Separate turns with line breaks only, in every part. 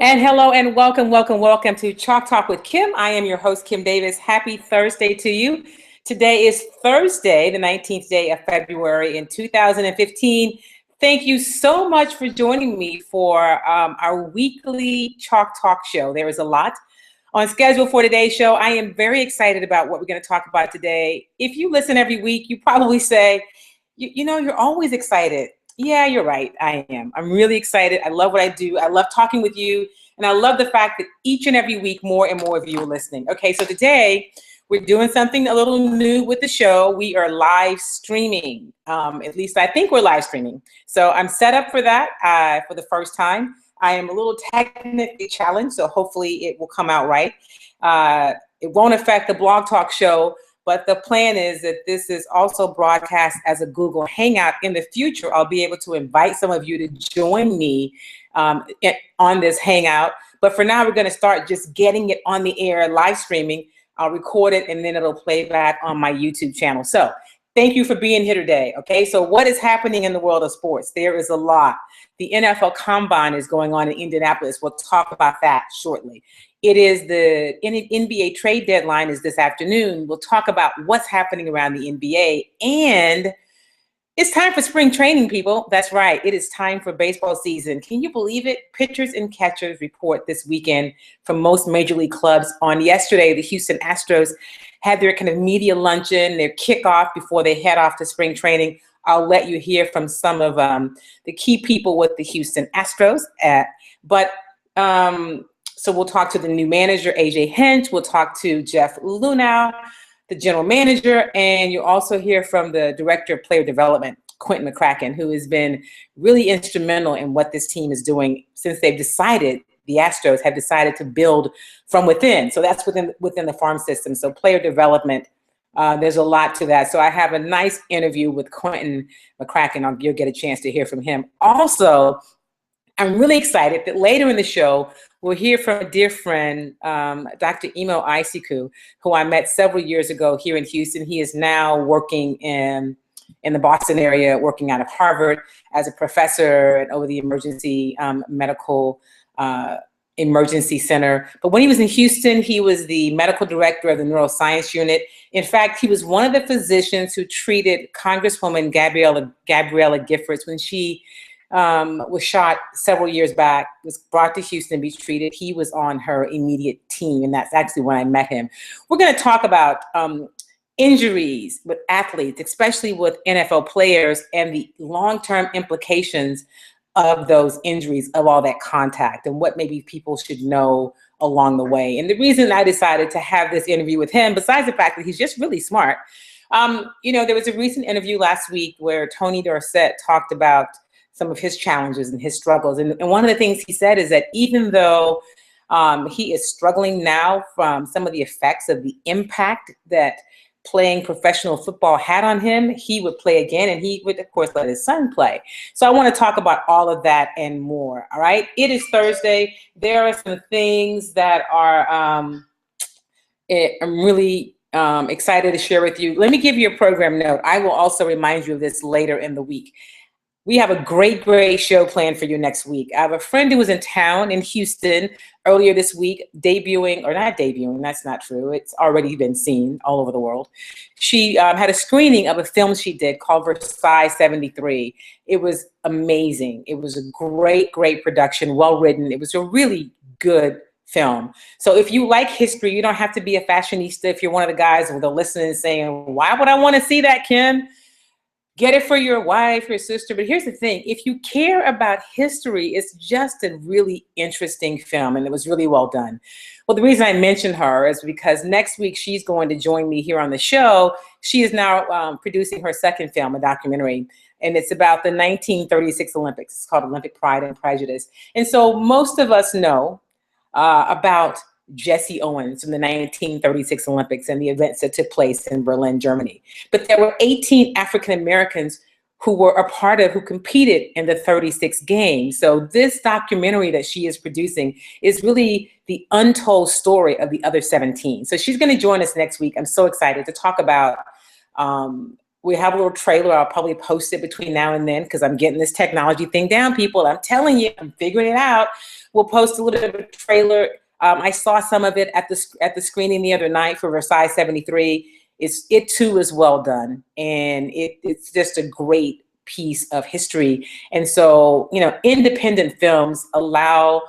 And hello and welcome to Chalk Talk with Kim. I am your host, Kim Davis. Happy Thursday to you. Today is Thursday, the 19th day of February in 2015. Thank you so much for joining me for our weekly Chalk Talk show. There is a lot on schedule for today's show. I am very excited about what we're going to talk about today. If you listen every week, you probably say, you know, you're always excited. Yeah, you're right. I am. I'm really excited. I love what I do. I love talking with you. And I love the fact that each and every week, more and more of you are listening. Okay, so today we're doing something a little new with the show. We are live streaming. At least I think we're live streaming. So I'm set up for that for the first time. I am a little technically challenged, so hopefully it will come out right. It won't affect the Blog Talk show. But the plan is that this is also broadcast as a Google Hangout. In the future, I'll be able to invite some of you to join me on this Hangout. But for now, we're going to start just getting it on the air, live streaming. I'll record it, and then it'll play back on my YouTube channel. So thank you for being here today. Okay, so what is happening in the world of sports? There is a lot. The NFL Combine is going on in Indianapolis. We'll talk about that shortly. It is the NBA trade deadline is this afternoon. We'll talk about what's happening around the NBA. And it's time for spring training, people. That's right. It is time for baseball season. Can you believe it? Pitchers and catchers report this weekend from most major league clubs. On yesterday, the Houston Astros had their kind of media luncheon, their kickoff before they head off to spring training. I'll let you hear from some of the key people with the Houston Astros. So we'll talk to the new manager, A.J. Hinch. We'll talk to Jeff Luhnow, the general manager, and you'll also hear from the director of player development, Quentin McCracken, who has been really instrumental in what this team is doing since the Astros have decided to build from within. So that's within the farm system. So player development, there's a lot to that. So I have a nice interview with Quentin McCracken. You'll get a chance to hear from him. Also, I'm really excited that later in the show, we'll hear from a dear friend, Dr. Imo Aisiku, who I met several years ago here in Houston. He is now working in the Boston area, working out of Harvard as a professor over the emergency medical emergency center. But when he was in Houston, he was the medical director of the neuroscience unit. In fact, he was one of the physicians who treated Congresswoman Gabriella Giffords when she was shot several years back, was brought to Houston to be treated. He was on her immediate team, and that's actually when I met him. We're going to talk about injuries with athletes, especially with NFL players, and the long-term implications of those injuries, of all that contact, and what maybe people should know along the way. And the reason I decided to have this interview with him, besides the fact that he's just really smart, there was a recent interview last week where Tony Dorsett talked about some of his challenges and his struggles. And one of the things he said is that even though he is struggling now from some of the effects of the impact that playing professional football had on him, he would play again, and he would, of course, let his son play. So I want to talk about all of that and more, all right? It is Thursday. There are some things that are I'm really excited to share with you. Let me give you a program note. I will also remind you of this later in the week. We have a great show planned for you next week. I have a friend who was in town in Houston earlier this week, that's not true. It's already been seen all over the world. She had a screening of a film she did called Versailles 73. It was amazing. It was a great production, well written. It was a really good film. So if you like history, you don't have to be a fashionista. If you're one of the guys who are listening and saying, why would I want to see that, Kim? Get it for your wife, your sister. But here's the thing. If you care about history, it's just a really interesting film, and it was really well done. Well, the reason I mentioned her is because next week she's going to join me here on the show. She is now producing her second film, a documentary, and it's about the 1936 Olympics. It's called Olympic Pride and Prejudice. And so most of us know about Jesse Owens from the 1936 Olympics and the events that took place in Berlin, Germany. But there were 18 African Americans who competed in the 36 games. So this documentary that she is producing is really the untold story of the other 17. So she's going to join us next week. I'm so excited to talk about we have a little trailer. I'll probably post it between now and then because I'm getting this technology thing down, people. I'm telling you, I'm figuring it out. We'll post a little bit of a trailer. I saw some of it at the screening the other night for Versailles 73. It too is well done, and it's just a great piece of history. And so, independent films allow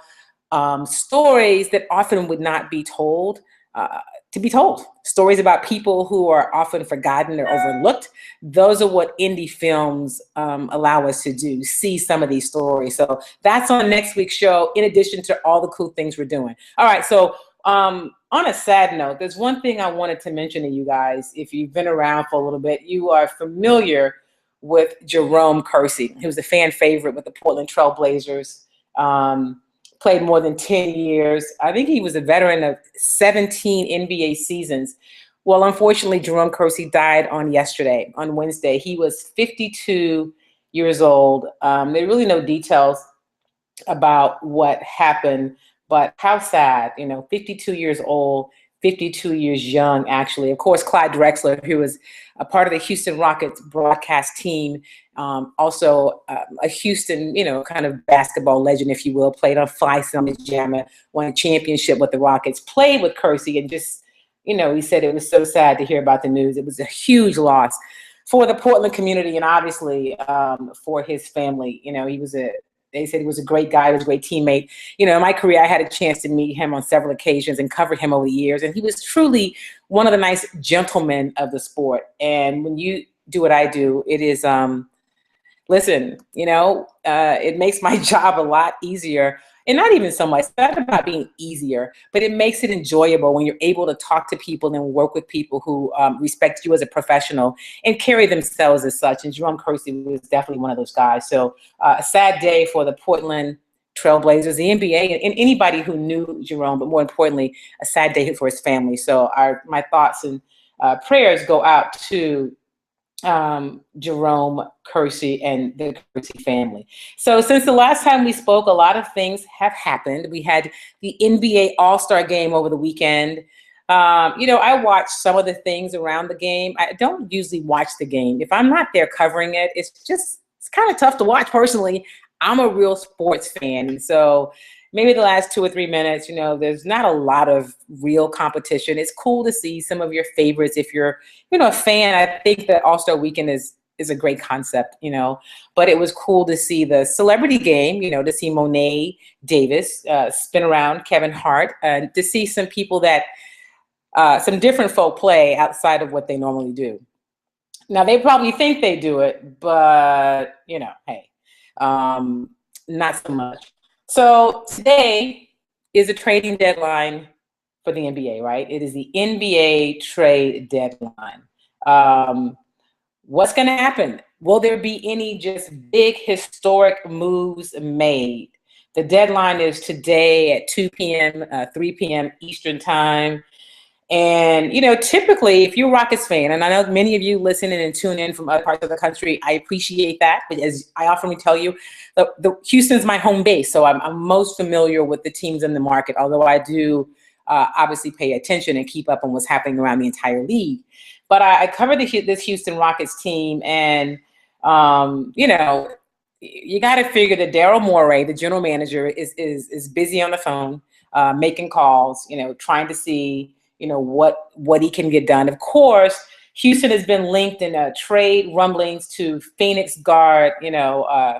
stories that often would not be told to be told. Stories about people who are often forgotten or overlooked. Those are what indie films allow us to do, see some of these stories. So that's on next week's show, in addition to all the cool things we're doing. All right, so on a sad note, there's one thing I wanted to mention to you guys. If you've been around for a little bit, you are familiar with Jerome Kersey. He was a fan favorite with the Portland Trail Blazers. Played more than 10 years. I think he was a veteran of 17 NBA seasons. Well, unfortunately, Jerome Kersey died on Wednesday. He was 52 years old. There are really no details about what happened, but how sad, 52 years old, 52 years young, actually. Of course, Clyde Drexler, who was a part of the Houston Rockets broadcast team, also a Houston, kind of basketball legend, if you will, played on Fly Summit Jammer, won a championship with the Rockets, played with Kersey, and just, he said it was so sad to hear about the news. It was a huge loss for the Portland community and obviously for his family. They said he was a great guy, he was a great teammate. In my career, I had a chance to meet him on several occasions and covered him over the years. And he was truly one of the nice gentlemen of the sport. And when you do what I do, it is, listen, it makes my job a lot easier. And not even so much, it's not about being easier, but it makes it enjoyable when you're able to talk to people and work with people who respect you as a professional and carry themselves as such. And Jerome Kersey was definitely one of those guys. So a sad day for the Portland Trailblazers, the NBA, and anybody who knew Jerome, but more importantly, a sad day for his family. So my thoughts and prayers go out to Jerome Kersey and the Kersey family. So since the last time we spoke, a lot of things have happened. We had the NBA All-Star game over the weekend. I watched some of the things around the game. I don't usually watch the game. If I'm not there covering it, it's kind of tough to watch personally. I'm a real sports fan. And so maybe the last 2 or 3 minutes, there's not a lot of real competition. It's cool to see some of your favorites. If you're, a fan, I think that All-Star Weekend is a great concept, but it was cool to see the celebrity game, to see Monet Davis spin around Kevin Hart, and to see some people that, some different folk play outside of what they normally do. Now, they probably think they do it, but, hey, not so much. So today is a trading deadline for the NBA, right? It is the NBA trade deadline. What's going to happen? Will there be any just big historic moves made? The deadline is today at 2 p.m., 3 p.m. Eastern time. And, typically, if you're a Rockets fan, and I know many of you listen and tune in from other parts of the country, I appreciate that. But as I often tell you, the Houston's my home base, so I'm most familiar with the teams in the market, although I do obviously pay attention and keep up on what's happening around the entire league. But I cover this Houston Rockets team, and, you got to figure that Daryl Morey, the general manager, is busy on the phone, making calls, trying to see, what he can get done. Of course, Houston has been linked in trade rumblings to Phoenix guard, Dragan.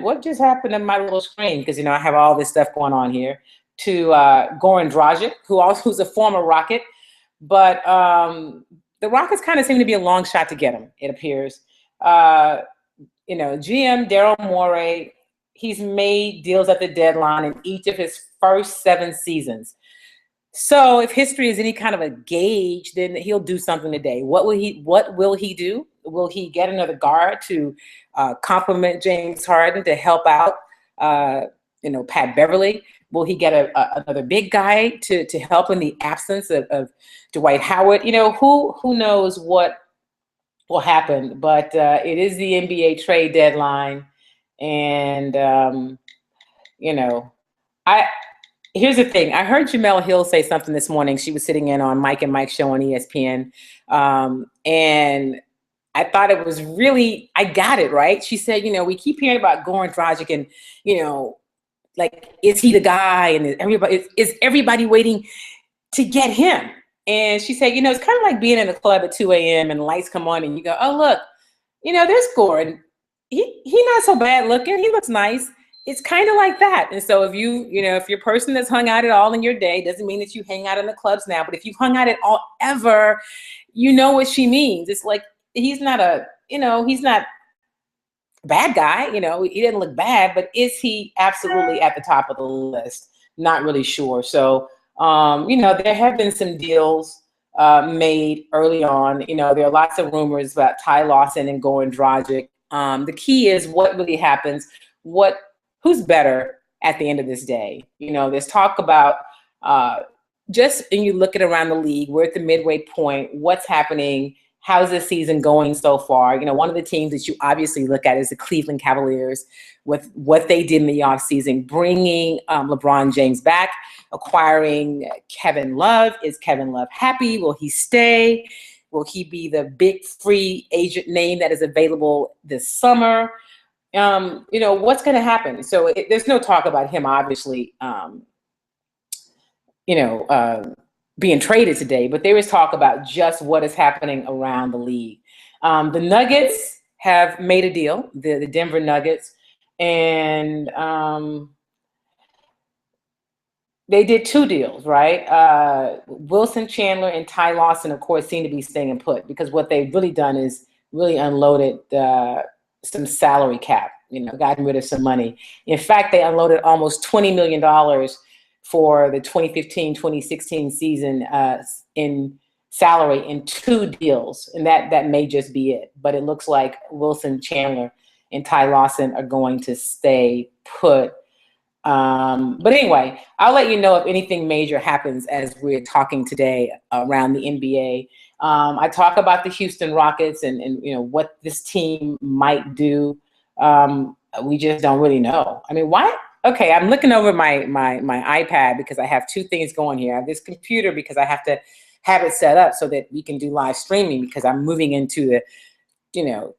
What just happened to my little screen? Because, I have all this stuff going on here. To Goran Dragic, who's a former Rocket. But the Rockets kind of seem to be a long shot to get him, it appears. GM Daryl Morey, he's made deals at the deadline in each of his first 7 seasons. So if history is any kind of a gauge, then he'll do something today. What will he do? Will he get another guard to complement James Harden to help out, Pat Beverly? Will he get another big guy to help in the absence of Dwight Howard? Who knows what will happen? But it is the NBA trade deadline, and Here's the thing. I heard Jamel Hill say something this morning. She was sitting in on Mike and Mike's show on ESPN. And I thought it was really, I got it, right? She said, we keep hearing about Goran Dragic and, like, is he the guy? And is everybody waiting to get him? And she said, it's kind of like being in a club at 2 a.m. and lights come on and you go, oh, look, there's Goran. He not so bad looking. He looks nice. It's kind of like that. And so if if you're a person that's hung out at all in your day, doesn't mean that you hang out in the clubs now, but if you've hung out at all ever, you know what she means. It's like, he's not a bad guy. He didn't look bad, but is he absolutely at the top of the list? Not really sure. So, there have been some deals made early on. There are lots of rumors about Ty Lawson and Goran Dragic. The key is what really happens, who's better at the end of this day. There's talk about and you look at around the league, we're at the midway point, what's happening, how's the season going so far? One of the teams that you obviously look at is the Cleveland Cavaliers with what they did in the offseason, bringing LeBron James back, acquiring Kevin Love. Is Kevin Love happy? Will he stay? Will he be the big free agent name that is available this summer? What's going to happen? So there's no talk about him, obviously, being traded today, but there is talk about just what is happening around the league. The Nuggets have made a deal, the Denver Nuggets, and they did two deals, right? Wilson Chandler and Ty Lawson, of course, seem to be staying put because what they've really done is really unloaded some salary cap, gotten rid of some money. In fact, they unloaded almost $20 million for the 2015-2016 season in salary in two deals. And that may just be it. But it looks like Wilson Chandler and Ty Lawson are going to stay put. But anyway, I'll let you know if anything major happens as we're talking today around the NBA. I talk about the Houston Rockets and what this team might do. We just don't really know. I mean, why? Okay, I'm looking over my iPad because I have two things going here. I have this computer because I have to have it set up so that we can do live streaming because I'm moving into the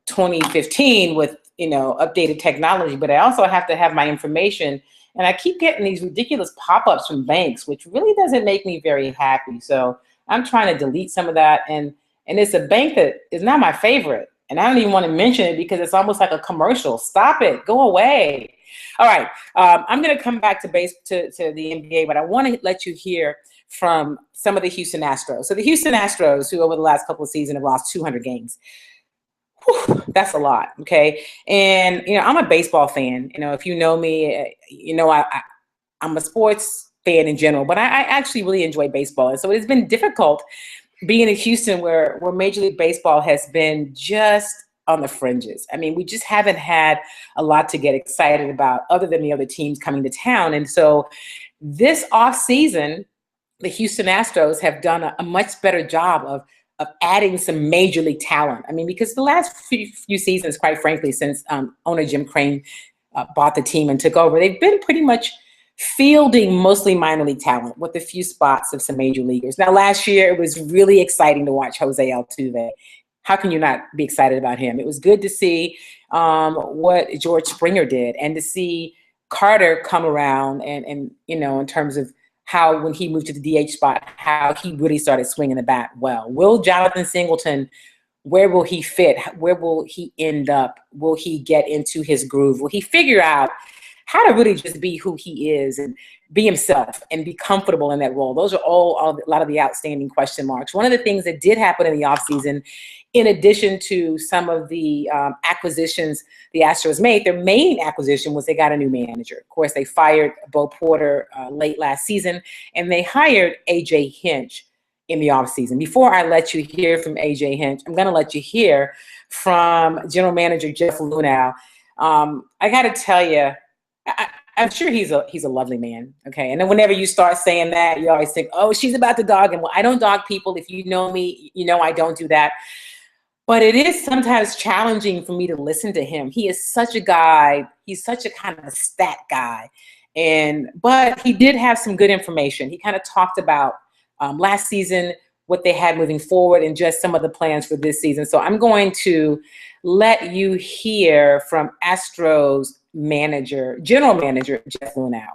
2015 with updated technology. But I also have to have my information. And I keep getting these ridiculous pop-ups from banks, which really doesn't make me very happy. So I'm trying to delete some of that. And it's a bank that is not my favorite. And I don't even want to mention it because it's almost like a commercial. Stop it. Go away. All right. I'm going to come back to the NBA, but I want to let you hear from some of the Houston Astros. So the Houston Astros, who over the last couple of seasons have lost 200 games. Whew, that's a lot, okay? And, I'm a baseball fan. If you know me, I'm a sports fan in general, but I actually really enjoy baseball. And so it's been difficult being in Houston where Major League Baseball has been just on the fringes. I mean, we just haven't had a lot to get excited about other than the other teams coming to town. And so this offseason, the Houston Astros have done a much better job of adding some major league talent. I mean, because the last few seasons, quite frankly, since owner Jim Crane bought the team and took over, they've been pretty much fielding mostly minor league talent with a few spots of some major leaguers. Now, last year, it was really exciting to watch Jose Altuve. How can you not be excited about him? It was good to see what George Springer did and to see Carter come around and in terms of how when he moved to the DH spot, how he really started swinging the bat well. Will Jonathan Singleton, where will he fit? Where will he end up? Will he get into his groove? Will he figure out how to really just be who he is and be himself and be comfortable in that role? Those are a lot of the outstanding question marks. One of the things that did happen in the offseason, in addition to some of the acquisitions the Astros made, their main acquisition was they got a new manager. Of course, they fired Bo Porter late last season, and they hired A.J. Hinch in the offseason. Before I let you hear from A.J. Hinch, I'm going to let you hear from General Manager Jeff Luhnow. I got to tell you, I'm sure he's a lovely man, okay? And then whenever you start saying that, you always think, oh, she's about to dog him. Well, I don't dog people. If you know me, I don't do that. But it is sometimes challenging for me to listen to him. He is such a guy. He's such a kind of a stat guy. But he did have some good information. He kind of talked about last season, what they had moving forward, and just some of the plans for this season. So I'm going to let you hear from Astros general manager, Jeff Luhnow.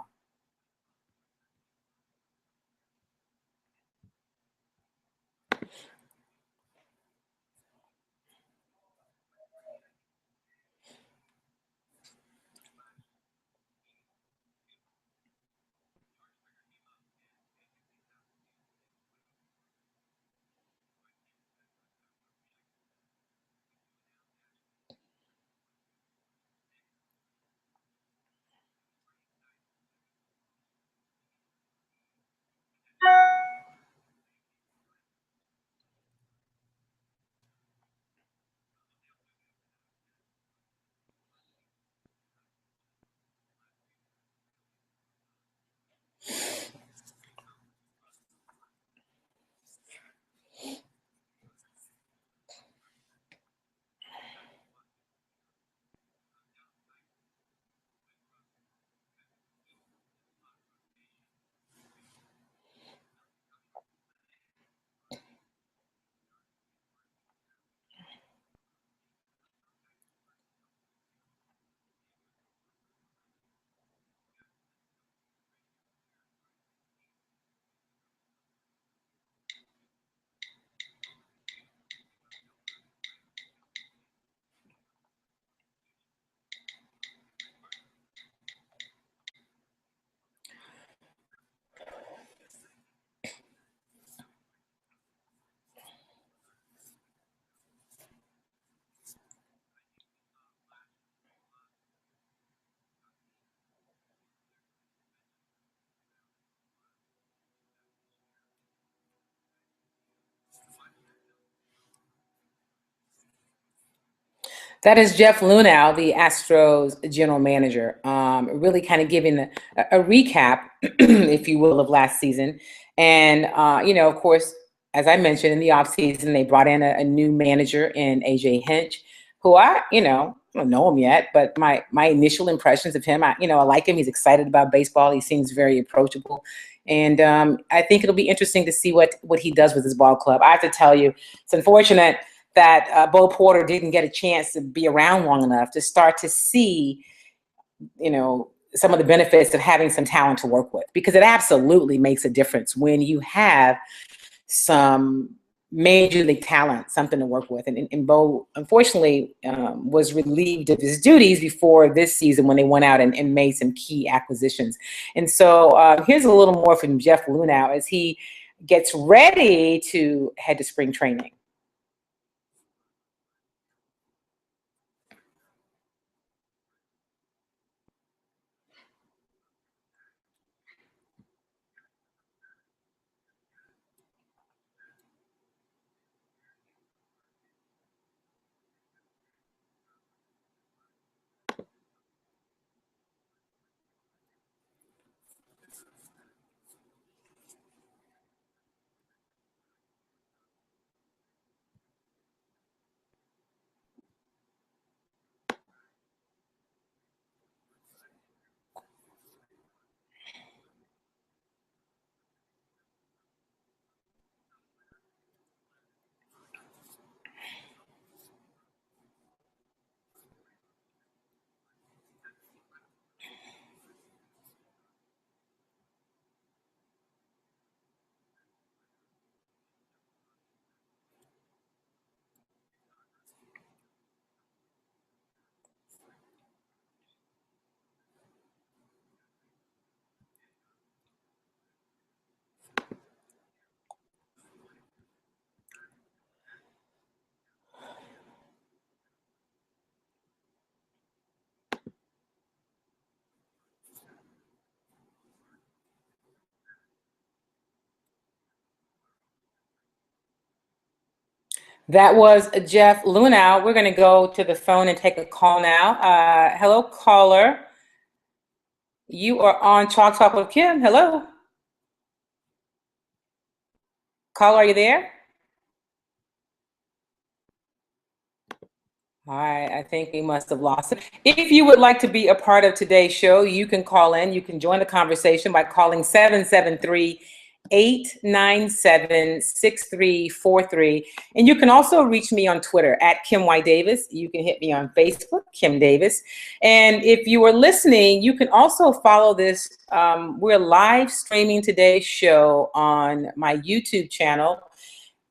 That is Jeff Luhnow, the Astros general manager, really kind of giving a recap, if you will, of last season. And, of course, as I mentioned, in the offseason, they brought in a new manager in A.J. Hinch, who I don't know him yet, but my initial impressions of him, I like him. He's excited about baseball. He seems very approachable. And I think it'll be interesting to see what he does with his ball club. I have to tell you, it's unfortunate that Bo Porter didn't get a chance to be around long enough to start to see, some of the benefits of having some talent to work with, because it absolutely makes a difference when you have some major league talent, something to work with. And Bo, unfortunately, was relieved of his duties before this season when they went out and made some key acquisitions. And so here's a little more from Jeff Luhnow as he gets ready to head to spring training. That was Jeff Luhnow. We're going to go to the phone and take a call now. Hello, caller. You are on Chalk Talk with Kim. Hello. Caller, are you there? All right, I think we must have lost it. If you would like to be a part of today's show, you can call in. You can join the conversation by calling 773-897-6343. And you can also reach me on Twitter at Kim Y. Davis. You can hit me on Facebook, Kim Davis. And if you are listening, you can also follow this. We're live streaming today's show on my YouTube channel.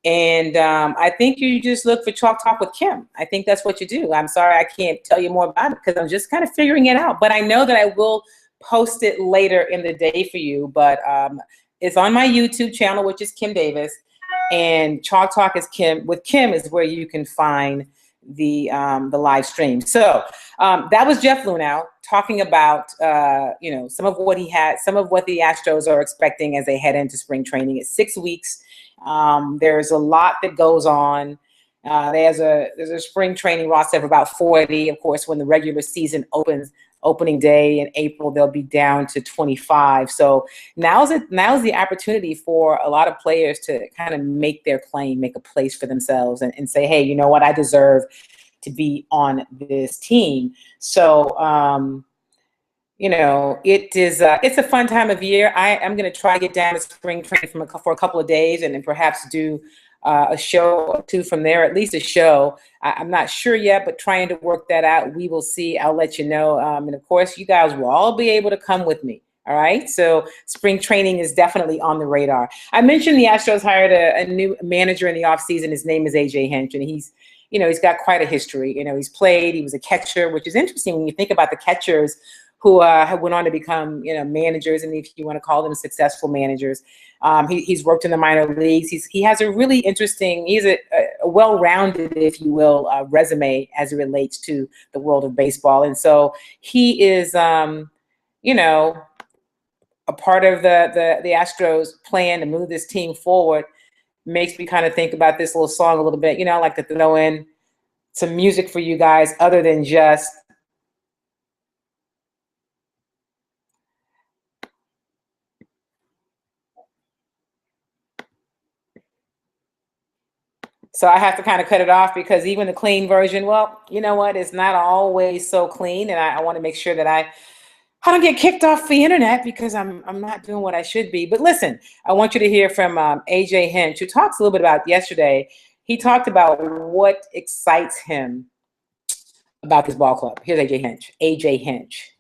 And I think you just look for Chalk Talk with Kim. I think that's what you do. I'm sorry I can't tell you more about it because I'm just kind of figuring it out. But I know that I will post it later in the day for you. But it's on my YouTube channel, which is Kim Davis. And Chalk Talk is Kim with Kim is where you can find the live stream. So that was Jeff Luhnow talking about some of what he had, some of what the Astros are expecting as they head into spring training. It's 6 weeks. There's a lot that goes on. There's a spring training roster of about 40. Of course, when the regular season opens, opening day in April, they'll be down to 25. So now's the opportunity for a lot of players to kind of make their claim, make a place for themselves, and say, hey, you know what, I deserve to be on this team. So it's a fun time of year. I'm going to try to get down to spring training for a couple of days and then perhaps do a show or two from there, at least a show. I'm not sure yet, but trying to work that out. We will see. I'll let you know. And of course, you guys will all be able to come with me. All right. So spring training is definitely on the radar. I mentioned the Astros hired a new manager in the offseason. His name is A.J. Hinch, and he's got quite a history. He was a catcher, which is interesting when you think about the catchers who went on to become, managers, and if you want to call them successful managers. He's worked in the minor leagues. He has a really interesting, he's a well-rounded, if you will, resume as it relates to the world of baseball. And so he is, a part of the Astros plan to move this team forward. Makes me kind of think about this little song a little bit. I like to throw in some music for you guys other than just so I have to kind of cut it off because even the clean version, well, you know what? It's not always so clean. And I want to make sure that I don't get kicked off the internet because I'm not doing what I should be. But listen, I want you to hear from A.J. Hinch, who talks a little bit about yesterday. He talked about what excites him about this ball club. Here's A.J. Hinch. A.J. Hinch.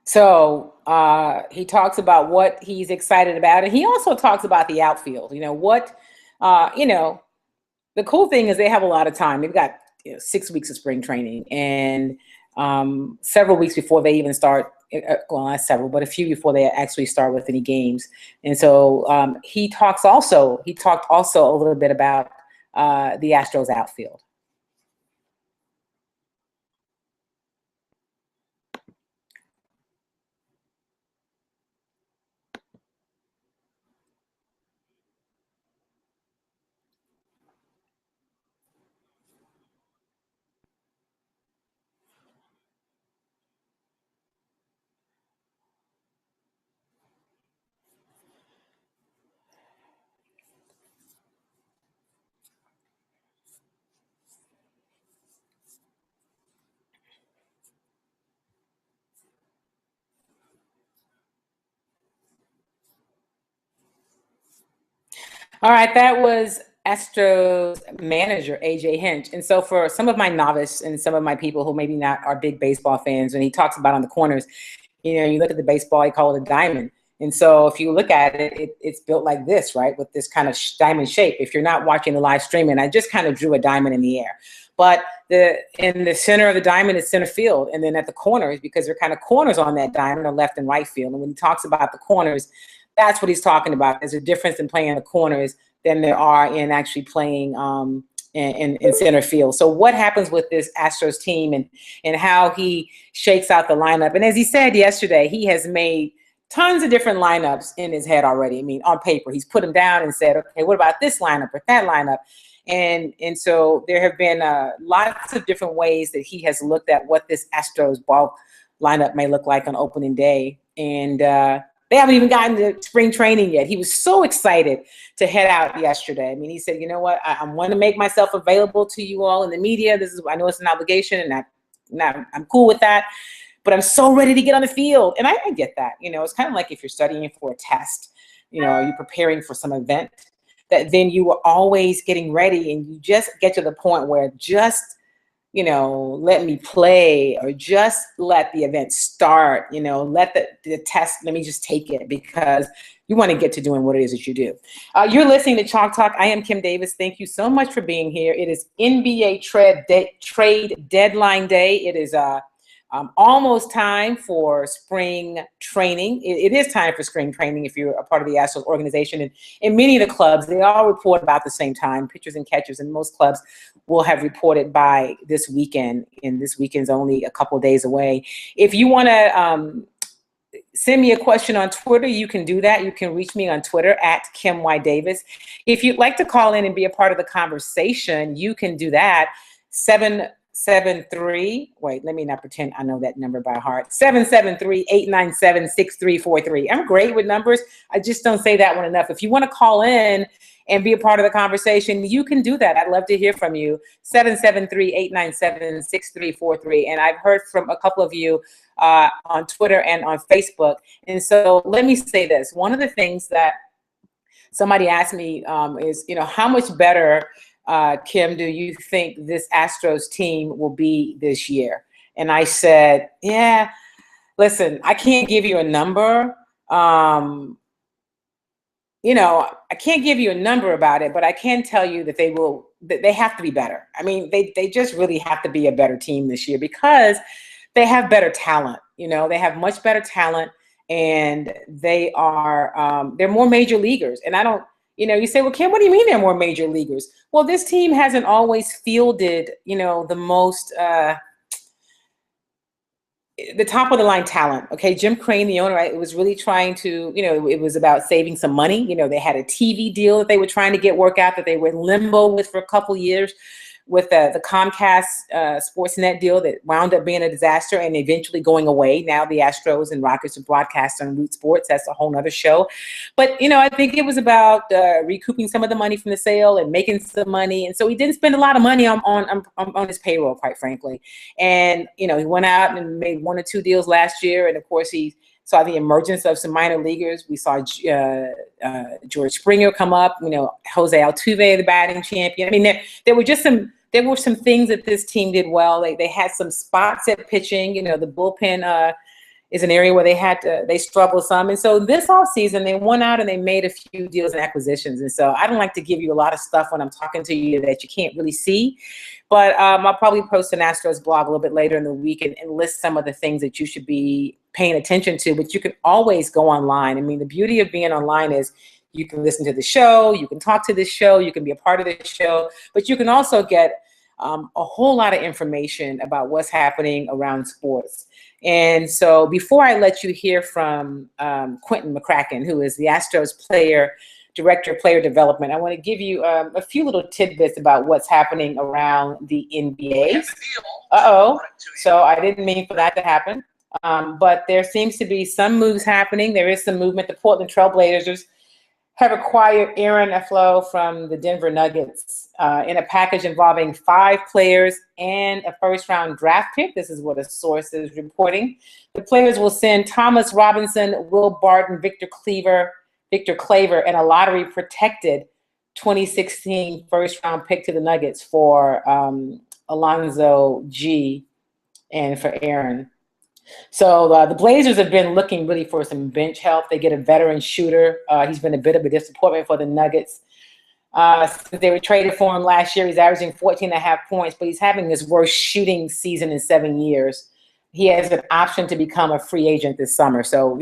So he talks about what he's excited about, and he also talks about the outfield. The cool thing is they have a lot of time. They've got 6 weeks of spring training and several weeks before they even start. Well, not several, but a few before they actually start with any games. And so he talked also a little bit about the Astros outfield. All right, that was Astros manager A.J. Hinch. And so for some of my novice and some of my people who maybe not are big baseball fans, when he talks about on the corners, you look at the baseball, he call it a diamond. And so if you look at it, it's built like this, right? With this kind of diamond shape. If you're not watching the live streaming, I just kind of drew a diamond in the air. But in the center of the diamond is center field. And then at the corners, because there are kind of corners on that diamond, are left and right field. And when he talks about the corners, that's what he's talking about. There's a difference in playing the corners than there are in actually playing in center field. So what happens with this Astros team and how he shakes out the lineup. And as he said yesterday, he has made tons of different lineups in his head already. I mean, on paper, he's put them down and said, okay, what about this lineup or that lineup? And so there have been lots of different ways that he has looked at what this Astros ball lineup may look like on opening day. And they haven't even gotten to spring training yet. He was so excited to head out yesterday. I mean, he said, you know what, I want to make myself available to you all in the media. I know it's an obligation, and I'm cool with that. But I'm so ready to get on the field. And I get that. You know, it's kind of like if you're studying for a test, you know, you're preparing for some event, that then you are always getting ready and you just get to the point where just, you know, let me play, or just let the event start, you know, let the test, let me just take it, because you want to get to doing what it is that you do. You're listening to Chalk Talk. I am Kim Davis. Thank you so much for being here. It is NBA trade deadline day. It is almost time for spring training. It is time for spring training if you're a part of the Astros organization. And in many of the clubs, they all report about the same time. Pitchers and catchers in most clubs will have reported by this weekend, and this weekend's only a couple of days away. If you want to send me a question on Twitter, you can do that. You can reach me on Twitter at Kim Y. Davis. If you'd like to call in and be a part of the conversation, you can do that. 773, wait, let me not pretend I know that number by heart. 773-897-6343. I'm great with numbers. I just don't say that one enough. If you want to call in and be a part of the conversation, you can do that. I'd love to hear from you. 773-897-6343. And I've heard from a couple of you on Twitter and on Facebook. And so let me say this. One of the things that somebody asked me is, you know, how much better, Kim, do you think this Astros team will be this year? And I said, yeah, listen, I can't give you a number. You know, I can't give you a number about it, but I can tell you that they have to be better. I mean, they just really have to be a better team this year, because they have better talent. You know, they have much better talent, and they're more major leaguers. And I don't, you know, you say, well, Kim, what do you mean they're more major leaguers? Well, this team hasn't always fielded, you know, the most, the top of the line talent. Okay. Jim Crane, the owner, right, was really trying to, you know, it was about saving some money. You know, they had a TV deal that they were trying to get work out, that they were in limbo with for a couple years, with the Comcast Sportsnet deal that wound up being a disaster and eventually going away. Now the Astros and Rockets are broadcast on Root Sports. That's a whole nother show. But, you know, I think it was about recouping some of the money from the sale and making some money. And so he didn't spend a lot of money on his payroll, quite frankly. And, you know, he went out and made 1 or 2 deals last year. And of course, he saw the emergence of some minor leaguers. We saw George Springer come up, you know, Jose Altuve, the batting champion. I mean, there were some things that this team did well. They had some spots at pitching. You know, the bullpen is an area where they struggled some. And so this offseason, they went out and they made a few deals and acquisitions. And so I don't like to give you a lot of stuff when I'm talking to you that you can't really see. But I'll probably post an Astros blog a little bit later in the week and list some of the things that you should be paying attention to. But you can always go online. I mean, the beauty of being online is you can listen to the show, you can talk to this show, you can be a part of this show, but you can also get a whole lot of information about what's happening around sports. And so before I let you hear from Quentin McCracken, who is the Astros Director of Player Development, I want to give you a few little tidbits about what's happening around the NBA. Uh-oh. So I didn't mean for that to happen. But there seems to be some moves happening. There is some movement. The Portland Trailblazers have acquired Aaron Aflo from the Denver Nuggets in a package involving 5 players and a first-round draft pick. This is what a source is reporting. The players will send Thomas Robinson, Will Barton, Victor Claver, and a lottery-protected 2016 first-round pick to the Nuggets for Alonzo G and for Aaron. So the Blazers have been looking really for some bench help. They get a veteran shooter. He's been a bit of a disappointment for the Nuggets. Since they were traded for him last year, he's averaging 14 and a half points, but he's having his worst shooting season in 7 years. He has an option to become a free agent this summer. So,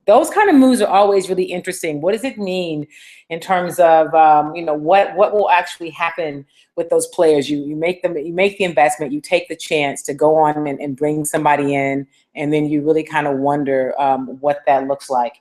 those kind of moves are always really interesting. What does it mean in terms of, what will actually happen with those players? You make the investment, you take the chance to go on and bring somebody in, and then you really kind of wonder what that looks like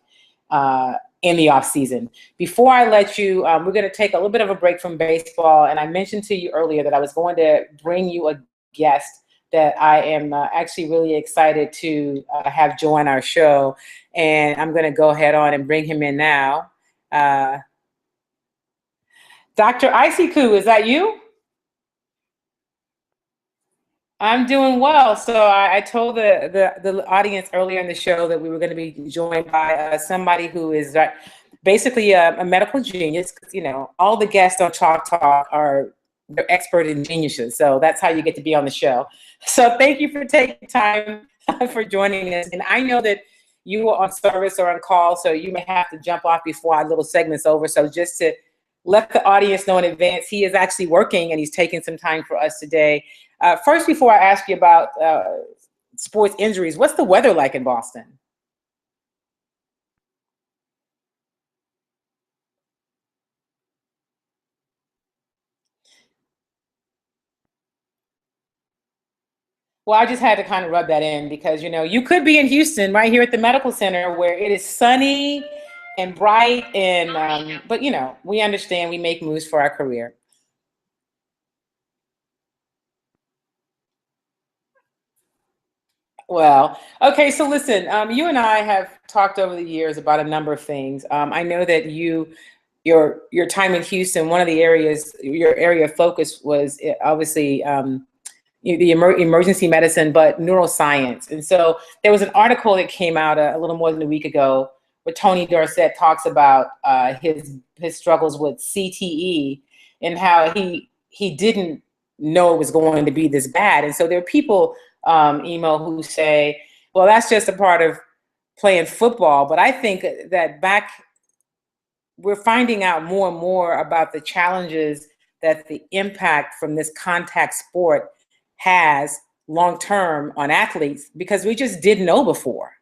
in the off season. Before I let you, we're going to take a little bit of a break from baseball. And I mentioned to you earlier that I was going to bring you a guest that I am actually really excited to have join our show. And I'm going to go ahead on and bring him in now. Dr. Aisiku, is that you? I'm doing well. So I told the audience earlier in the show that we were going to be joined by somebody who is basically a medical genius. All the guests on Chalk Talk they're expert in geniuses. So that's how you get to be on the show. So thank you for taking time for joining us. And I know that you were on service or on call, so you may have to jump off before our little segment's over. So just to let the audience know in advance, he is actually working and he's taking some time for us today. First, before I ask you about sports injuries, what's the weather like in Boston? Well, I just had to kind of rub that in because, you could be in Houston right here at the medical center where it is sunny and bright. But, we understand we make moves for our career. Well, okay. So listen, you and I have talked over the years about a number of things. I know that your time in Houston, one of the areas, your area of focus was obviously the emergency medicine, but neuroscience. And so there was an article that came out a little more than a week ago where Tony Dorsett talks about his struggles with CTE and how he didn't know it was going to be this bad. And so there are people, Imo, who say, well, that's just a part of playing football. But I think that we're finding out more and more about the challenges that the impact from this contact sport has long term on athletes because we just didn't know before.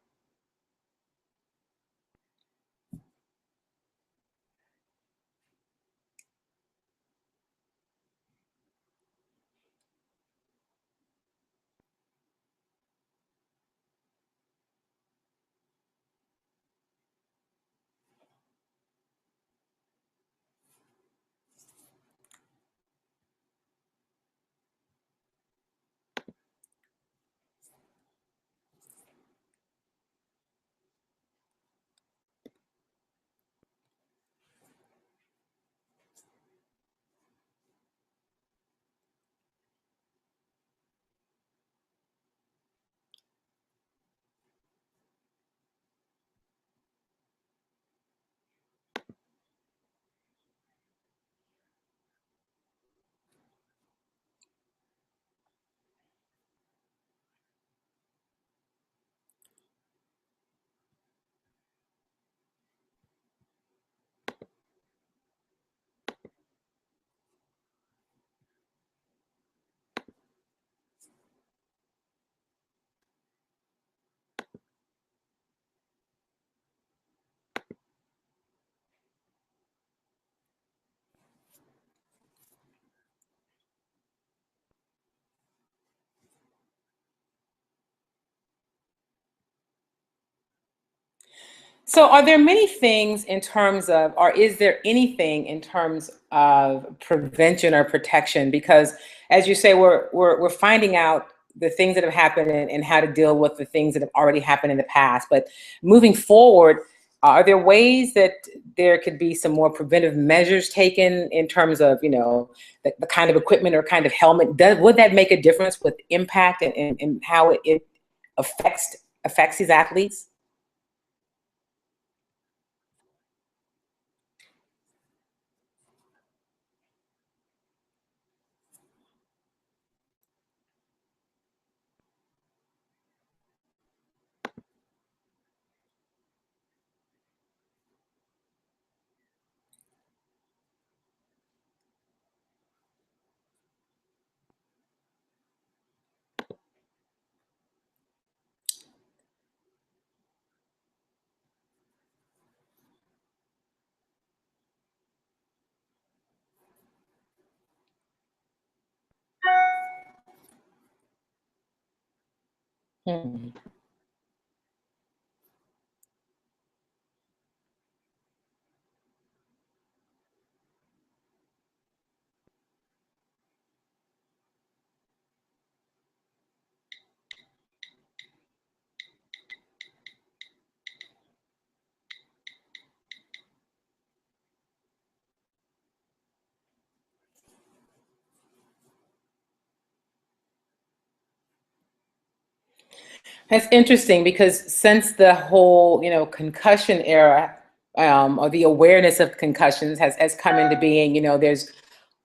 So are there many things in terms of, or is there anything in terms of prevention or protection? Because as you say, we're finding out the things that have happened and how to deal with the things that have already happened in the past. But moving forward, are there ways that there could be some more preventive measures taken in terms of, the kind of equipment or kind of helmet? Would that make a difference with impact and how it affects these athletes? Hmm. That's interesting because since the whole, concussion era, or the awareness of concussions has come into being, there's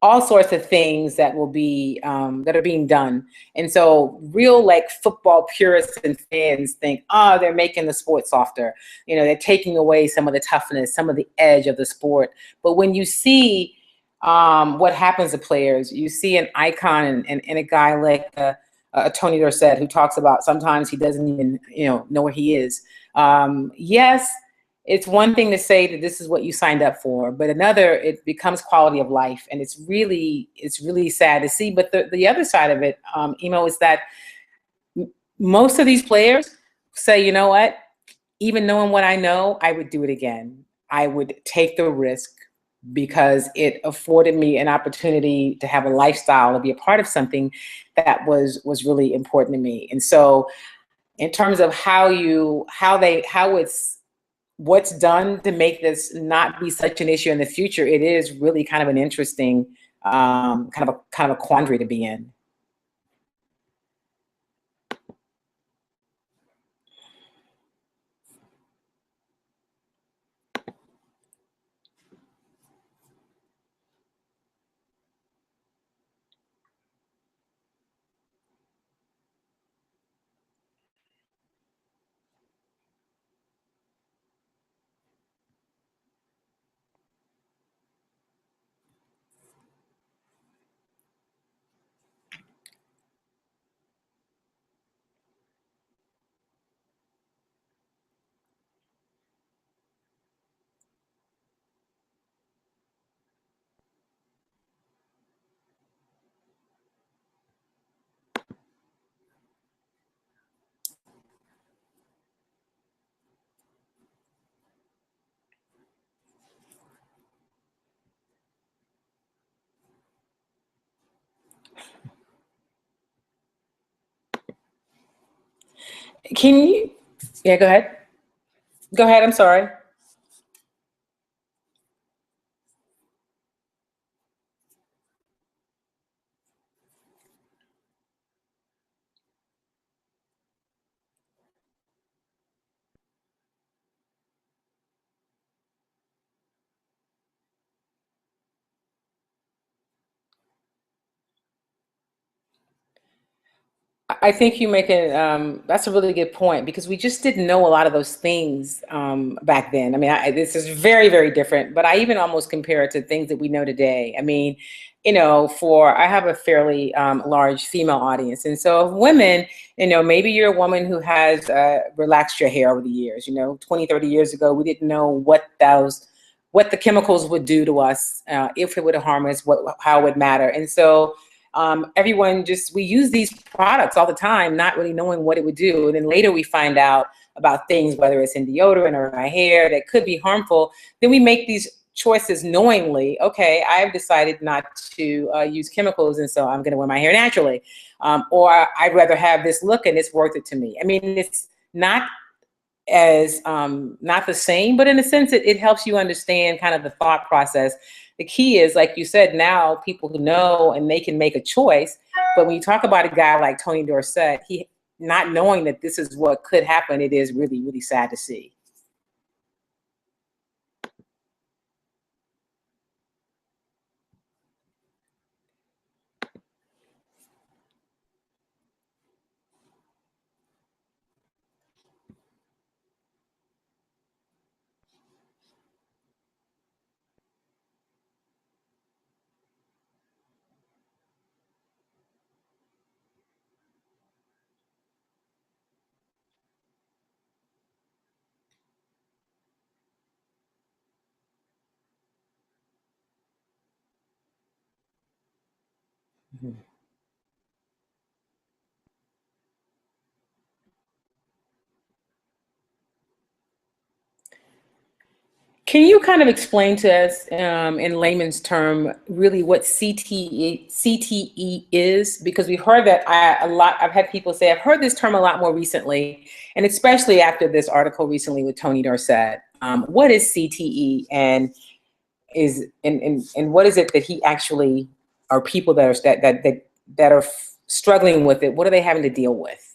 all sorts of things that will be that are being done. And so real like football purists and fans think, oh, they're making the sport softer. They're taking away some of the toughness, some of the edge of the sport. But when you see what happens to players, you see an icon and a guy like Tony Dorsett, who talks about sometimes he doesn't even know where he is. Yes, it's one thing to say that this is what you signed up for, but another, it becomes quality of life, and it's really sad to see. But the other side of it, Imo, is that most of these players say, you know what, even knowing what I know, I would do it again. I would take the risk because it afforded me an opportunity to have a lifestyle, to be a part of something that was really important to me. And so in terms of what's done to make this not be such an issue in the future, it is really kind of an interesting kind of a quandary to be in. Can you? Yeah, go ahead. Go ahead. I'm sorry. I think you make it. That's a really good point because we just didn't know a lot of those things back then. I mean, this is very, very different. But I even almost compare it to things that we know today. I mean, I have a fairly large female audience, and so women, maybe you're a woman who has relaxed your hair over the years. 20, 30 years ago, we didn't know what the chemicals would do to us, if it would harm us, how it would matter, and so everyone we use these products all the time, not really knowing what it would do. And then later we find out about things, whether it's in deodorant or in our hair, that could be harmful. Then we make these choices knowingly. Okay, I've decided not to use chemicals, and so I'm going to wear my hair naturally. Or I'd rather have this look, and it's worth it to me. I mean, it's not as not the same, but in a sense, it helps you understand kind of the thought process. The key is, like you said, now people know and they can make a choice. But when you talk about a guy like Tony Dorsett, he not knowing that this is what could happen, it is really, really sad to see. Mhm. Can you kind of explain to us in layman's term really what CTE is? Because we've heard that a lot. I've had people say, I've heard this term a lot more recently, and especially after this article recently with Tony Dorsett. What is CTE, and what is it that he actually, are people that are struggling with it? What are they having to deal with?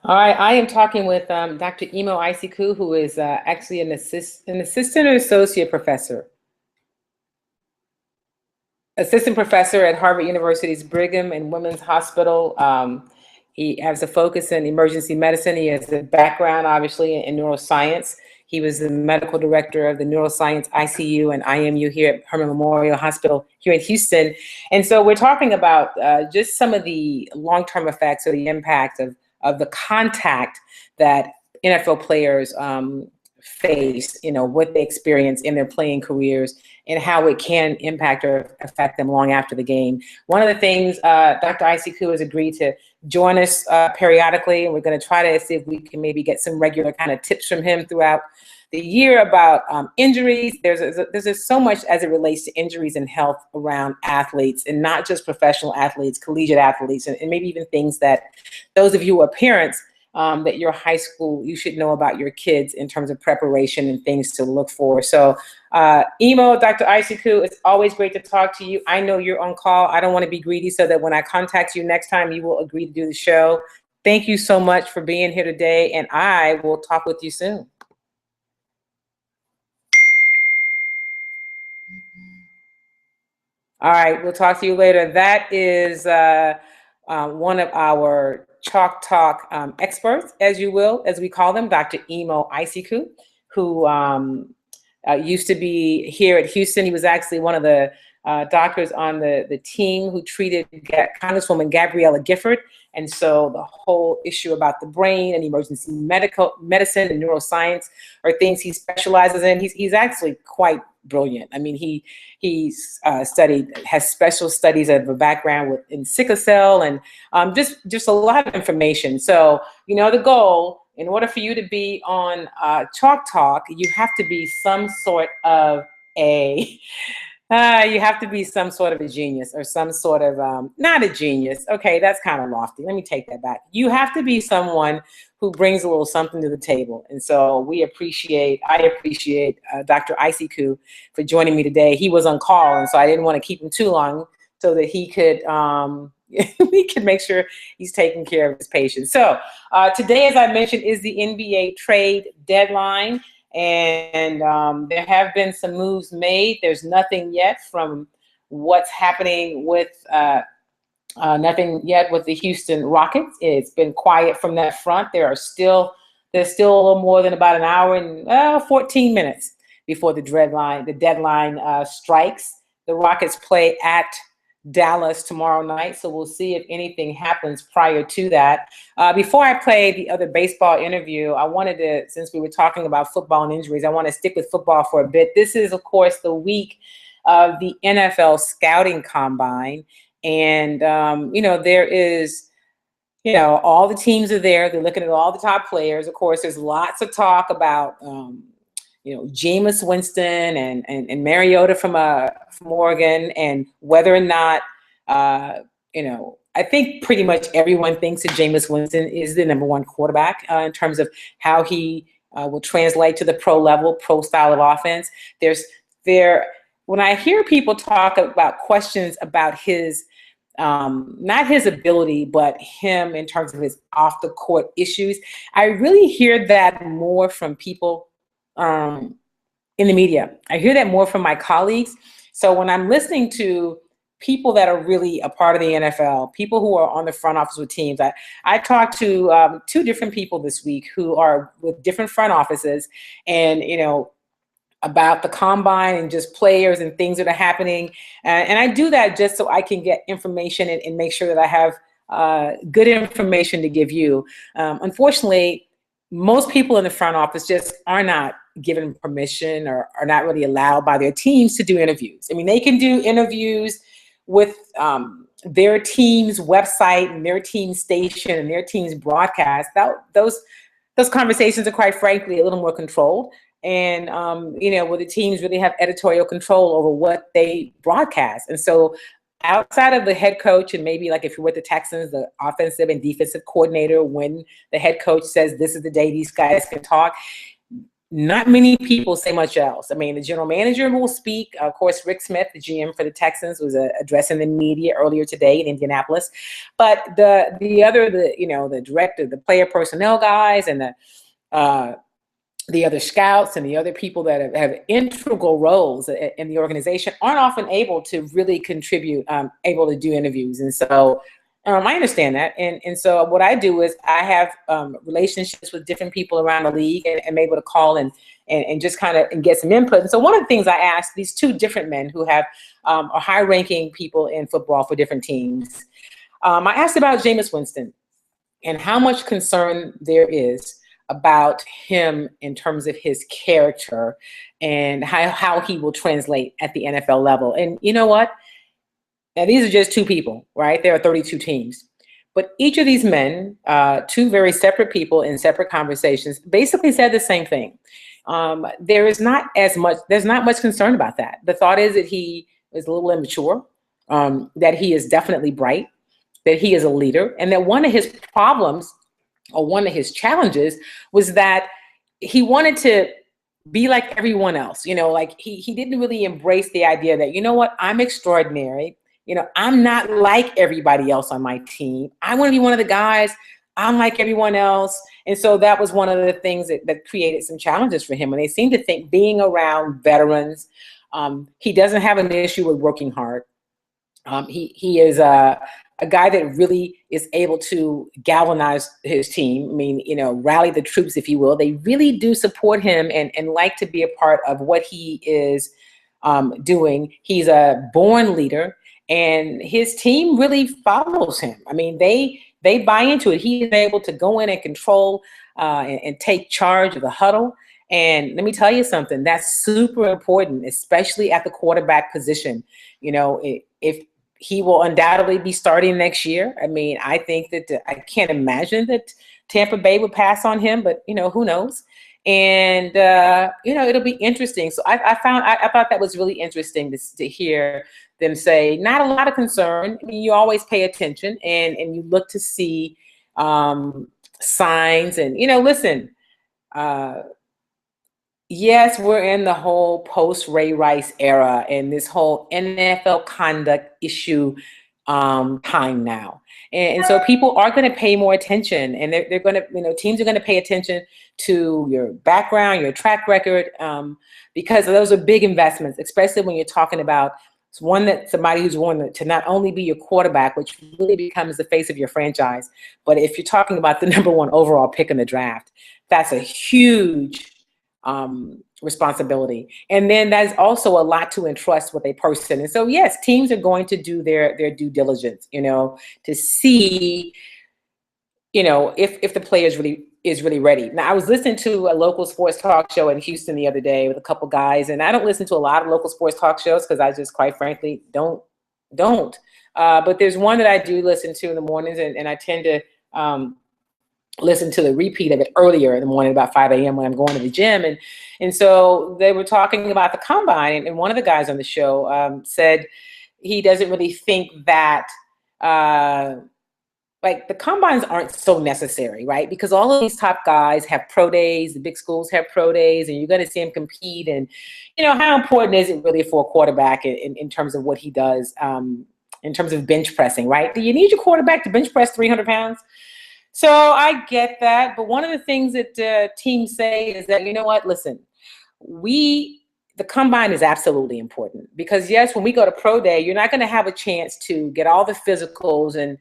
All right, I am talking with Dr. Imo Aisiku, who is actually an assistant or associate professor. Assistant professor at Harvard University's Brigham and Women's Hospital. He has a focus in emergency medicine. He has a background, obviously, in neuroscience. He was the medical director of the neuroscience ICU and IMU here at Herman Memorial Hospital here in Houston. And so we're talking about just some of the long-term effects or the impact of the contact that NFL players face, what they experience in their playing careers and how it can impact or affect them long after the game. One of the things, Dr. Aisiku has agreed to join us periodically, and we're going to try to see if we can maybe get some regular kind of tips from him throughout the year about injuries. There's just so much as it relates to injuries and health around athletes, and not just professional athletes, collegiate athletes, and maybe even things that those of you who are parents, that your high school, you should know about your kids in terms of preparation and things to look for. So Imo, Dr. Aisiku, it's always great to talk to you. I know you're on call. I don't want to be greedy, so that when I contact you next time, you will agree to do the show. Thank you so much for being here today, and I will talk with you soon. All right, we'll talk to you later. That is one of our Chalk Talk experts, as you will, as we call them, Dr. Imo Aisiku, who used to be here at Houston. He was actually one of the doctors on the team who treated Congresswoman Gabriella Gifford. And so the whole issue about the brain and emergency medicine and neuroscience are things he specializes in. He's actually quite brilliant. I mean, he's has special studies of a background in sickle cell and just a lot of information. So, the goal, in order for you to be on Chalk Talk, you have to be some sort of a genius or some sort of, not a genius. Okay, that's kind of lofty. Let me take that back. You have to be someone who brings a little something to the table. And so I appreciate Dr. Aisiku for joining me today. He was on call, and so I didn't want to keep him too long so that he could make sure he's taking care of his patients. So today, as I mentioned, is the NBA trade deadline. And there have been some moves made. There's nothing yet from what's happening with the Houston Rockets. It's been quiet from that front. There's still a little more than about an hour and 14 minutes before the deadline strikes. The Rockets play at Dallas tomorrow night, so we'll see if anything happens prior to that. Before I play the other baseball interview, I wanted to, since we were talking about football and injuries, I want to stick with football for a bit. This is, of course, the week of the NFL Scouting Combine, and there is, all the teams are there. They're looking at all the top players. Of course, there's lots of talk about Jameis Winston and Mariota from Oregon, and whether or not, I think pretty much everyone thinks that Jameis Winston is the number one quarterback in terms of how he will translate to the pro style of offense. When I hear people talk about questions about his, not his ability, but him in terms of his off the court issues, I really hear that more from people in the media. I hear that more from my colleagues. So when I'm listening to people that are really a part of the NFL, people who are on the front office with teams, I talked to two different people this week who are with different front offices, and about the combine and just players and things that are happening. And I do that just so I can get information and make sure that I have good information to give you. Unfortunately, most people in the front office just are not given permission or are not really allowed by their teams to do interviews. I mean, they can do interviews with their team's website and their team's station and their team's broadcast. Those conversations are, quite frankly, a little more controlled. And, where the teams really have editorial control over what they broadcast. And so outside of the head coach, and maybe like if you're with the Texans, the offensive and defensive coordinator, when the head coach says this is the day these guys can talk, not many people say much else. I mean, the general manager will speak. Of course, Rick Smith, the GM for the Texans, was addressing the media earlier today in Indianapolis. But the director, the player personnel guys, and the other scouts and the other people that have integral roles in the organization aren't often able to really contribute, able to do interviews. And so I understand that. And so what I do is I have relationships with different people around the league, and I'm able to call and just kind of get some input. And so one of the things I asked these two different men who have are high-ranking people in football for different teams, I asked about Jameis Winston and how much concern there is about him in terms of his character and how he will translate at the NFL level. And you know what? Now, these are just two people, right? There are 32 teams. But each of these men, two very separate people in separate conversations, basically said the same thing. There's not much concern about that. The thought is that he is a little immature, that he is definitely bright, that he is a leader, and that one of his problems or one of his challenges was that he wanted to be like everyone else. Like he didn't really embrace the idea that, I'm extraordinary. I'm not like everybody else on my team. I want to be one of the guys. I'm like everyone else. And so that was one of the things that created some challenges for him. And they seem to think being around veterans, he doesn't have an issue with working hard. He is a guy that really is able to galvanize his team. I mean, rally the troops, if you will. They really do support him and like to be a part of what he is doing. He's a born leader, and his team really follows him. I mean, they buy into it. He is able to go in and control and take charge of the huddle. And let me tell you something, that's super important, especially at the quarterback position. You know, if he will undoubtedly be starting next year. I mean, I think that I can't imagine that Tampa Bay would pass on him, but, you know, who knows? And, you know, it'll be interesting. So I thought that was really interesting to hear them say, not a lot of concern. I mean, you always pay attention and you look to see signs and, you know, listen, yes, we're in the whole post-Ray Rice era and this whole NFL conduct issue time now. And so people are going to pay more attention, and they're going to, you know, teams are going to pay attention to your background, your track record, because those are big investments, especially when you're talking about somebody who's willing to not only be your quarterback, which really becomes the face of your franchise, but if you're talking about the #1 overall pick in the draft, that's a huge responsibility. And then that's also a lot to entrust with a person. And so, yes, teams are going to do their due diligence, you know, to see, you know, if the player is really ready. Now, I was listening to a local sports talk show in Houston the other day with a couple guys, and I don't listen to a lot of local sports talk shows because I just, quite frankly, don't. But there's one that I do listen to in the mornings, and I tend to listen to the repeat of it earlier in the morning, about 5 a.m. when I'm going to the gym. And so they were talking about the combine, and one of the guys on the show said he doesn't really think that like the combines aren't so necessary, right? Because all of these top guys have pro days, the big schools have pro days, and you're going to see him compete. And, you know, how important is it really for a quarterback in terms of what he does in terms of bench pressing, right? Do you need your quarterback to bench press 300 pounds? So I get that. But one of the things that teams say is that, you know what, listen, the combine is absolutely important because, yes, when we go to pro day, you're not going to have a chance to get all the physicals and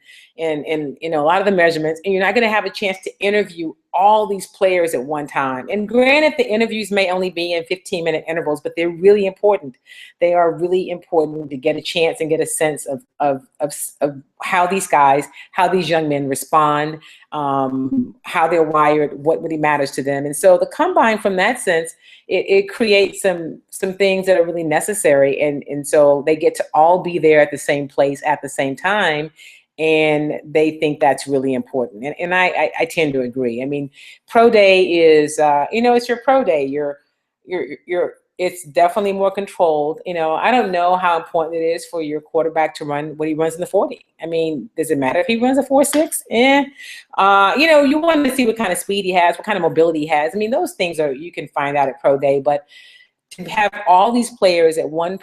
you know, a lot of the measurements, and you're not going to have a chance to interview all these players at one time. And granted, the interviews may only be in 15-minute intervals, but they're really important. They are really important to get a chance and get a sense of how these guys, how these young men respond, how they're wired, what really matters to them. And so the combine, from that sense, it creates some things that are really necessary. And so they get to all be there at the same place at the same time. And they think that's really important. And I tend to agree. I mean, pro day is, you know, it's your pro day. It's definitely more controlled. You know, I don't know how important it is for your quarterback to run what he runs in the 40. I mean, does it matter if he runs a 4.6? You know, you want to see what kind of speed he has, what kind of mobility he has. I mean, those things you can find out at pro day, but to have all these players at one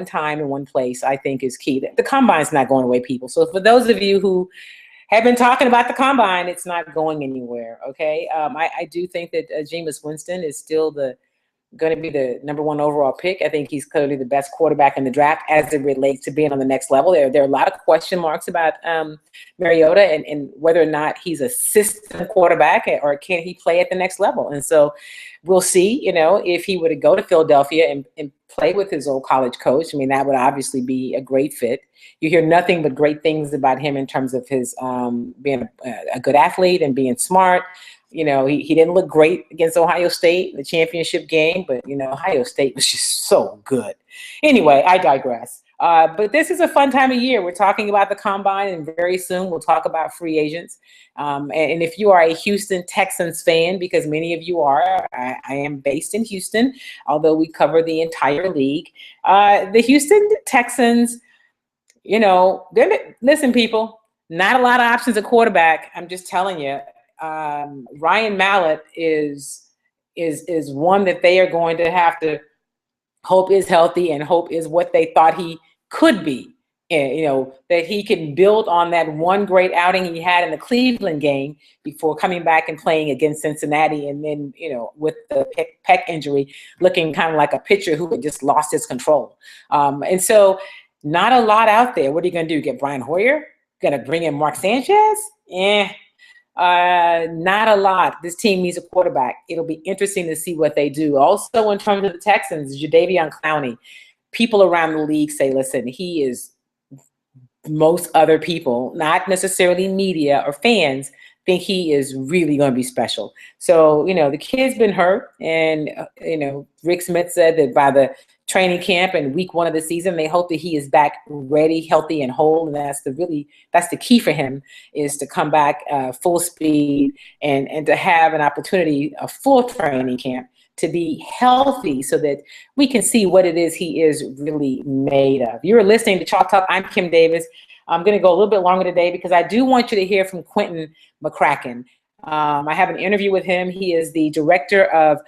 time in one place, I think is key. The combine's not going away, people. So for those of you who have been talking about the combine, it's not going anywhere, okay? I do think that Jameis Winston is still going to be the #1 overall pick. I think he's clearly the best quarterback in the draft as it relates to being on the next level. There are a lot of question marks about Mariota and whether or not he's a system quarterback or can he play at the next level. And so we'll see, you know, if he were to go to Philadelphia and play with his old college coach. I mean, that would obviously be a great fit. You hear nothing but great things about him in terms of his being a good athlete and being smart. You know, he didn't look great against Ohio State in the championship game, but, you know, Ohio State was just so good. Anyway, I digress. But this is a fun time of year. We're talking about the combine, and very soon we'll talk about free agents. And if you are a Houston Texans fan, because many of you are, I am based in Houston, although we cover the entire league. The Houston Texans, you know, listen, people, not a lot of options at quarterback. I'm just telling you. Ryan Mallett is one that they are going to have to hope is healthy and hope is what they thought he could be. And, you know, that he can build on that one great outing he had in the Cleveland game before coming back and playing against Cincinnati. And then, you know, with the pec injury, looking kind of like a pitcher who had just lost his control. And so not a lot out there. What are you going to do? Get Brian Hoyer? Going to bring in Mark Sanchez? Not a lot. This team needs a quarterback. It'll be interesting to see what they do. Also, in terms of the Texans, Jadeveon Clowney. people around the league say, listen, he is most other people, not necessarily media or fans, think he is really going to be special. So, the kid's been hurt. And, Rick Smith said that by the training camp and week 1 of the season, they hope that he is back ready, healthy, and whole. And that's the key for him, is to come back full speed and to have an opportunity, a full training camp, to be healthy so that we can see what it is he is really made of. You're listening to Chalk Talk. I'm Kim Davis. I'm going to go a little bit longer today because I do want you to hear from Quentin McCracken. I have an interview with him. He is the director of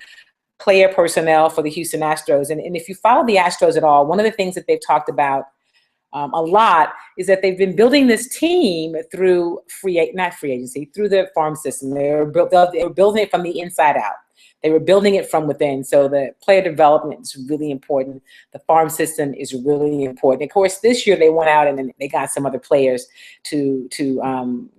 player personnel for the Houston Astros. And if you follow the Astros at all, one of the things that they've talked about a lot is that they've been building this team through through the farm system. They were building it from the inside out. They were building it from within. So the player development is really important. The farm system is really important. Of course, this year they went out and they got some other players to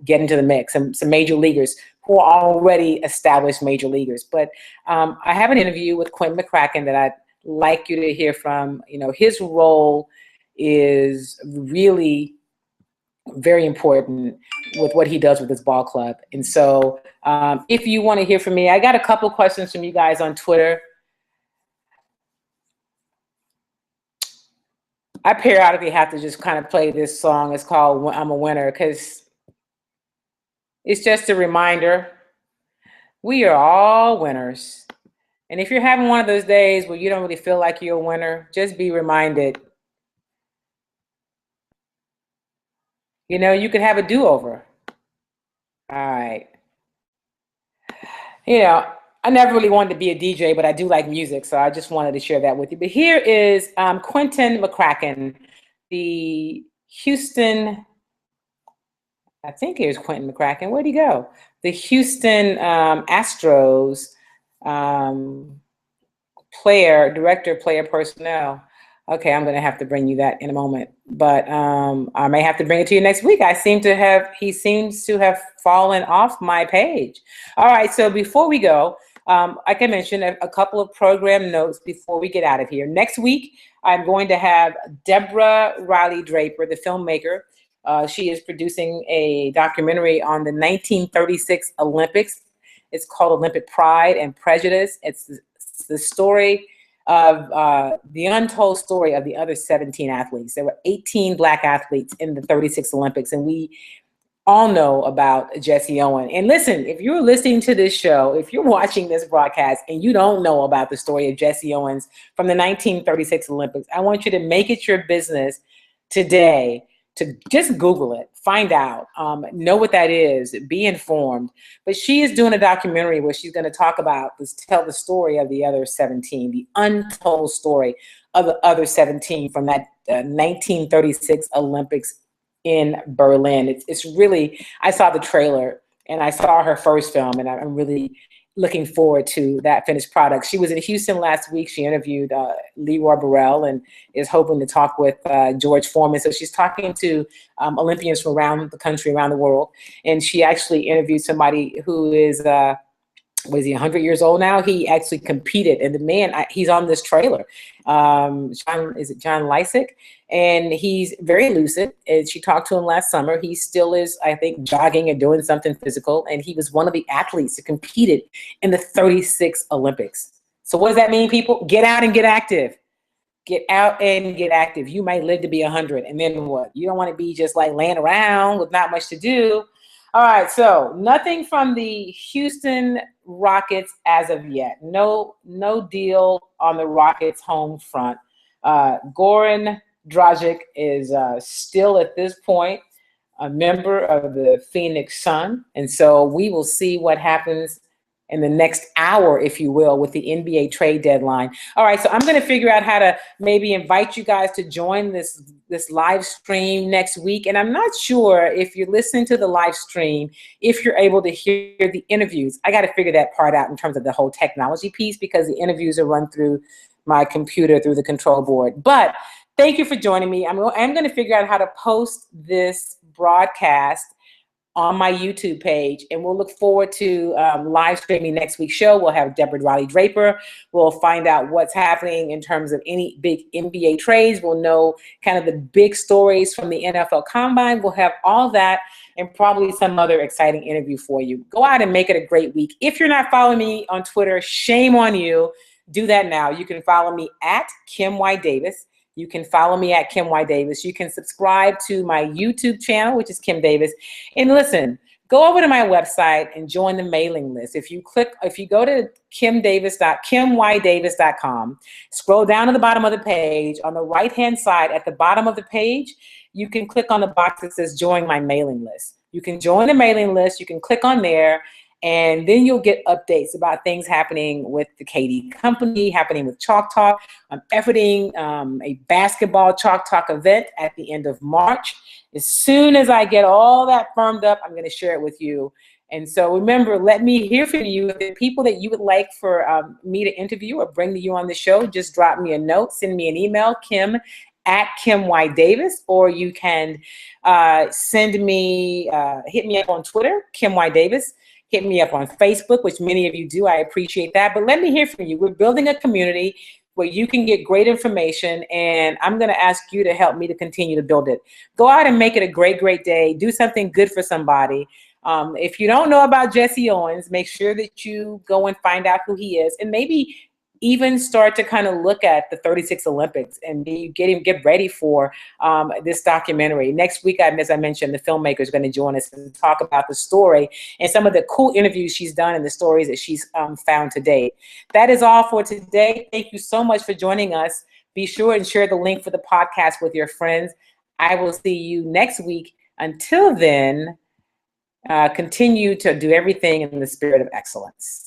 get into the mix, some major leaguers who are already established major leaguers. But I have an interview with Quentin McCracken that I'd like you to hear from. His role is really very important with what he does with his ball club. And so if you want to hear from me, I got a couple questions from you guys on Twitter. I periodically have to just kind of play this song. It's called I'm a Winner, because it's just a reminder we are all winners. And if you're having one of those days where you don't really feel like you're a winner, just be reminded, you could have a do-over. All right. I never really wanted to be a DJ, but I do like music, so I just wanted to share that with you. But here is Quentin McCracken, the Houston, I think here's Quentin McCracken. Where'd he go? The Houston Astros director of player personnel. Okay, I'm going to have to bring you that in a moment, but I may have to bring it to you next week. He seems to have fallen off my page. All right, so before we go, like I mentioned, a couple of program notes before we get out of here. Next week, I'm going to have Deborah Riley Draper, the filmmaker. She is producing a documentary on the 1936 Olympics. It's called Olympic Pride and Prejudice. It's the story of the untold story of the other 17 athletes. There were 18 Black athletes in the 36 Olympics, and we all know about Jesse Owens. And listen, if you're listening to this show, if you're watching this broadcast and you don't know about the story of Jesse Owens from the 1936 Olympics, I want you to make it your business today to just Google it, find out, know what that is, be informed. But she is doing a documentary where she's going to tell the story of the other 17, the untold story of the other 17 from that 1936 Olympics in Berlin. It's really, I saw the trailer and I saw her first film, and I'm really looking forward to that finished product. She was in Houston last week. She interviewed Leroy Burrell and is hoping to talk with George Foreman. So she's talking to Olympians from around the country, around the world. And she actually interviewed somebody who is, was he 100 years old now? He actually competed. And the man, he's on this trailer. John Lysick? And he's very lucid. And she talked to him last summer. He still is, I think, jogging and doing something physical. And he was one of the athletes that competed in the 36 Olympics. So what does that mean, people? Get out and get active. Get out and get active. You might live to be 100. And then what? You don't want to be just like laying around with not much to do. All right, so nothing from the Houston Rockets as of yet. No deal on the Rockets home front. Goran Dragic is still at this point a member of the Phoenix Sun. And so we will see what happens in the next hour, if you will, with the NBA trade deadline. All right, so I'm going to figure out how to maybe invite you guys to join this live stream next week. And I'm not sure if you're listening to the live stream, if you're able to hear the interviews. I got to figure that part out in terms of the whole technology piece, because the interviews are run through my computer, through the control board. But thank you for joining me. I'm going to figure out how to post this broadcast on my YouTube page. And we'll look forward to live streaming next week's show. We'll have Deborah Riley-Draper. We'll find out what's happening in terms of any big NBA trades. We'll know kind of the big stories from the NFL Combine. We'll have all that and probably some other exciting interview for you. Go out and make it a great week. If you're not following me on Twitter, shame on you. Do that now. You can follow me at Kim Y. Davis. You can follow me at Kim Y. Davis. You can subscribe to my YouTube channel, which is Kim Davis. And listen, go over to my website and join the mailing list. If you go to kimydavis.com, scroll down to the bottom of the page, on the right-hand side at the bottom of the page, you can click on the box that says join my mailing list. You can join the mailing list. You can click on there. And then you'll get updates about things happening with the KD company, happening with Chalk Talk. I'm efforting a basketball Chalk Talk event at the end of March. As soon as I get all that firmed up, I'm going to share it with you. And so remember, let me hear from you. If there are people that you would like for me to interview or bring to you on the show, just drop me a note, send me an email, Kim@Kim Y. Davis, or you can hit me up on Twitter, Kim Y. Davis. Hit me up on Facebook, which many of you do. I appreciate that. But let me hear from you. We're building a community where you can get great information, and I'm going to ask you to help me to continue to build it. Go out and make it a great, great day. Do something good for somebody. If you don't know about Jesse Owens, make sure that you go and find out who he is, and maybe even start to kind of look at the 36 Olympics and get ready for this documentary. Next week, as I mentioned, the filmmaker is going to join us and talk about the story and some of the cool interviews she's done and the stories that she's found to date. That is all for today. Thank you so much for joining us. Be sure and share the link for the podcast with your friends. I will see you next week. Until then, continue to do everything in the spirit of excellence.